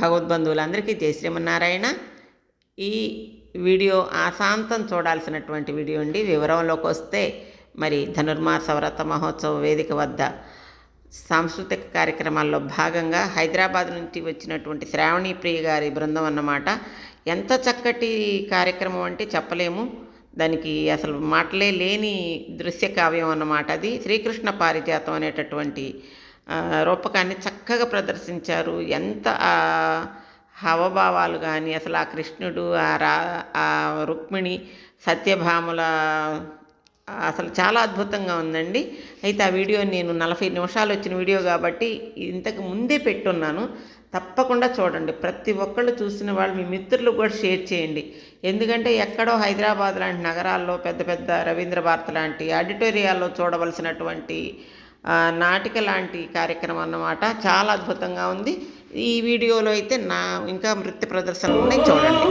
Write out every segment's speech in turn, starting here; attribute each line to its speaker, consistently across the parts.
Speaker 1: భగవద్బంధువులందరికీ జై శ్రీమన్నారాయణ. ఈ వీడియో ఆశాంతం చూడాల్సినటువంటి వీడియో అండి. వివరంలోకి వస్తే మరి ధనుర్మాస వ్రత మహోత్సవ వేదిక వద్ద సాంస్కృతిక కార్యక్రమాల్లో భాగంగా హైదరాబాద్ నుంచి వచ్చినటువంటి శ్రావణి ప్రియ గారి బృందం అన్నమాట. ఎంత చక్కటి కార్యక్రమం అంటే చెప్పలేము. దానికి అసలు మాటలే లేని దృశ్య కావ్యం అన్నమాట. అది శ్రీకృష్ణ పారిజాతం అనేటటువంటి రూపకాన్ని చక్కగా ప్రదర్శించారు. ఎంత హావభావాలు కానీ అసలు ఆ కృష్ణుడు ఆ రుక్మిణి సత్యభామల అసలు చాలా అద్భుతంగా ఉందండి. అయితే ఆ వీడియో నేను 40 నిమిషాలు వచ్చిన వీడియో కాబట్టి ఇంతకు ముందే పెట్టున్నాను. తప్పకుండా చూడండి. ప్రతి ఒక్కళ్ళు చూసిన వాళ్ళు మీ మిత్రులకు కూడా షేర్ చేయండి. ఎందుకంటే ఎక్కడో హైదరాబాద్ లాంటి నగరాల్లో పెద్ద పెద్ద రవీంద్ర భారతి లాంటి ఆడిటోరియాల్లో చూడవలసినటువంటి నాటిక లాంటి కార్యక్రమం అన్నమాట. చాలా అద్భుతంగా ఉంది. ఈ వీడియోలో అయితే ఇంకా నృత్య ప్రదర్శనలు ఉన్నాయి, చూడండి.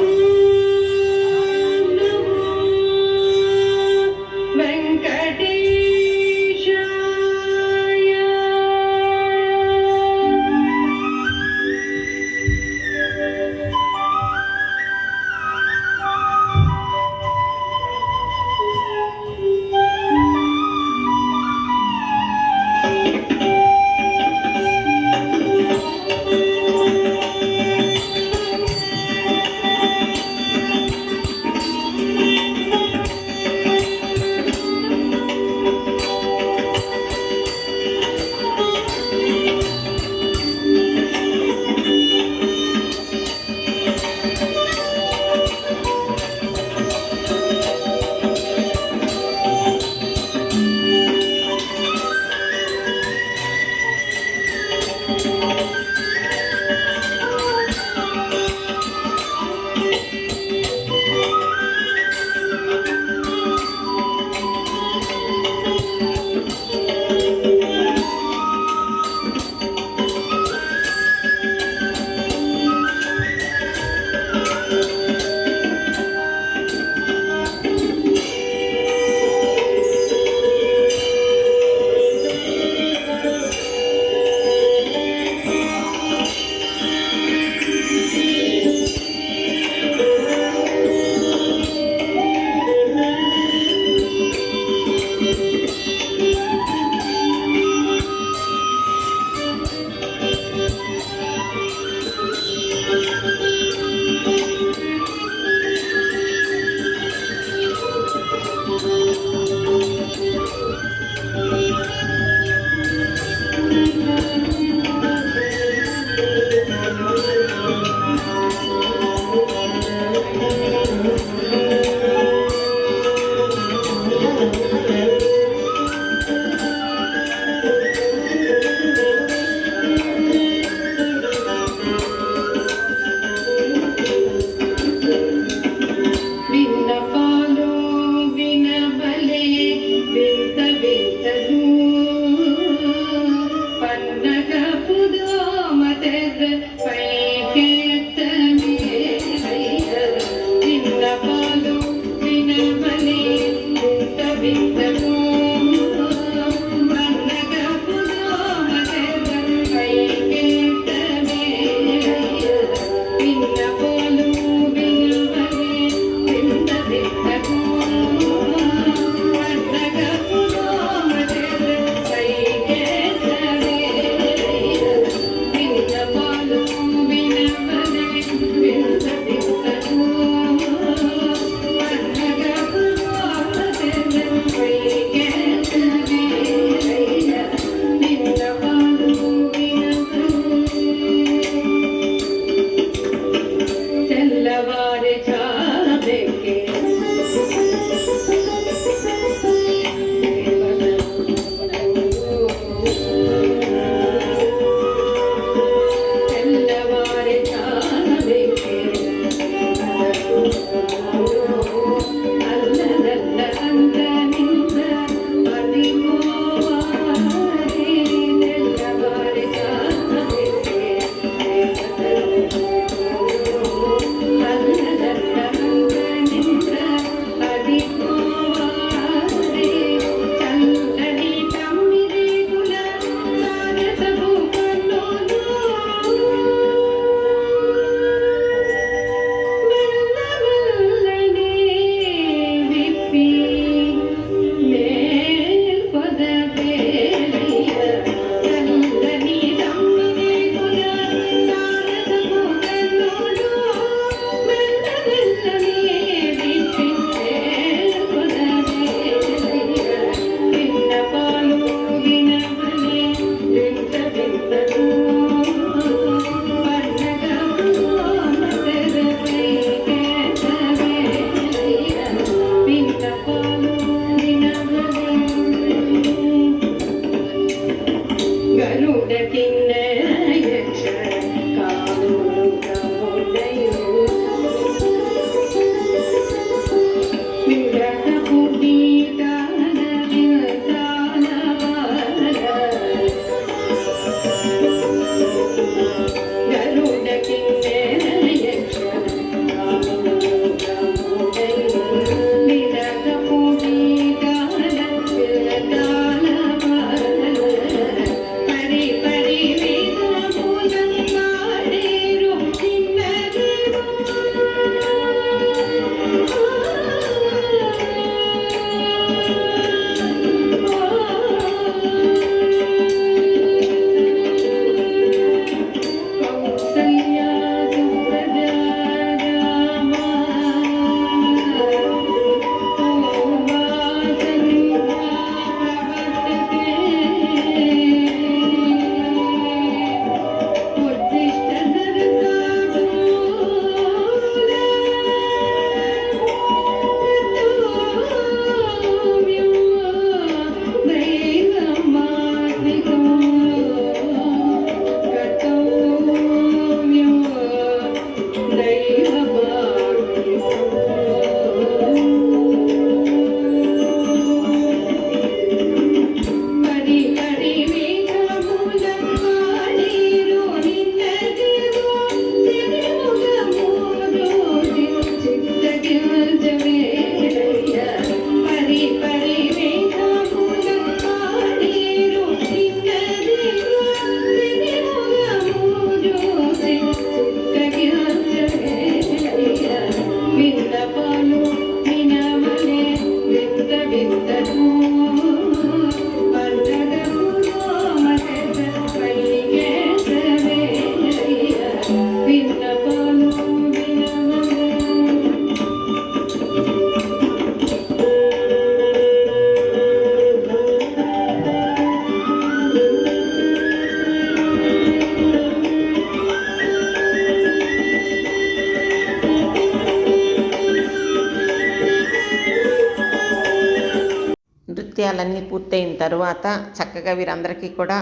Speaker 1: నైవేద్యాలన్నీ పూర్తయిన తరువాత చక్కగా వీరందరికీ కూడా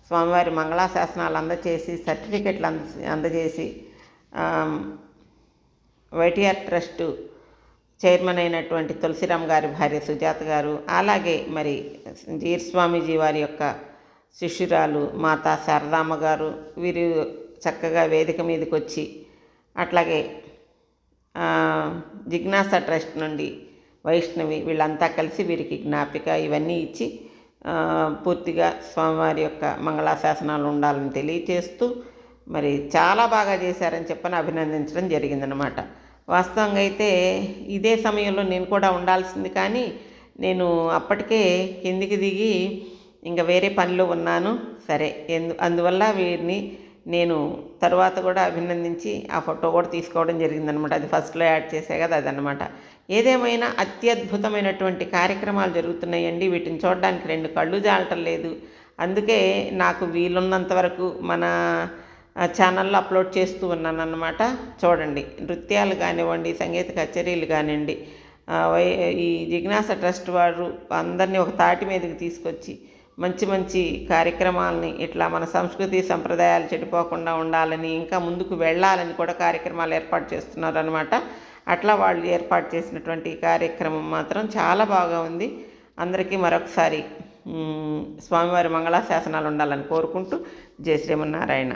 Speaker 1: స్వామివారి మంగళాశాసనాలు అందజేసి సర్టిఫికెట్లు అందజేసి వైటీఆర్ ట్రస్ట్ చైర్మన్ అయినటువంటి తులసిరామ్ గారి భార్య సుజాత గారు, అలాగే మరి జీర్ స్వామీజీ వారి యొక్క శిష్యురాలు మాతా శారదామ్మ గారు వీరు చక్కగా వేదిక మీదకి వచ్చి, అట్లాగే జిజ్ఞాస ట్రస్ట్ నుండి వైష్ణవి వీళ్ళంతా కలిసి వీరికి జ్ఞాపిక ఇవన్నీ ఇచ్చి పూర్తిగా స్వామివారి యొక్క మంగళాశాసనాలు ఉండాలని తెలియచేస్తూ మరి చాలా బాగా చేశారని చెప్పని అభినందించడం జరిగిందనమాట. వాస్తవంగా అయితే ఇదే సమయంలో నేను కూడా ఉండాల్సింది, కానీ నేను అప్పటికే కిందికి దిగి ఇంకా వేరే పనిలో ఉన్నాను. సరే, అందువల్ల వీరిని నేను తర్వాత కూడా అభినందించి ఆ ఫోటో కూడా తీసుకోవడం జరిగిందనమాట. అది ఫస్ట్లో యాడ్ చేసే కదా అదనమాట. ఏదేమైనా అత్యద్భుతమైనటువంటి కార్యక్రమాలు జరుగుతున్నాయండి. వీటిని చూడడానికి రెండు కళ్ళు జాలటం లేదు. అందుకే నాకు వీలున్నంత వరకు మన ఛానల్లో అప్లోడ్ చేస్తూ ఉన్నాను అన్నమాట. చూడండి, నృత్యాలు కానివ్వండి, సంగీత కచేరీలు కానివ్వండి, ఈ జిజ్ఞాస ట్రస్ట్ వారు అందరినీ ఒక తాటి మీదకి తీసుకొచ్చి మంచి మంచి కార్యక్రమాలని, ఇట్లా మన సంస్కృతి సంప్రదాయాలు చెడిపోకుండా ఉండాలని, ఇంకా ముందుకు వెళ్ళాలని కూడా కార్యక్రమాలు ఏర్పాటు చేస్తున్నారు అనమాట. అట్లా వాళ్ళు ఏర్పాటు చేసినటువంటి కార్యక్రమం మాత్రం చాలా బాగా ఉంది. అందరికీ మరొకసారి స్వామివారి మంగళాశాసనాలు ఉండాలని కోరుకుంటూ జై శ్రీమన్నారాయణ.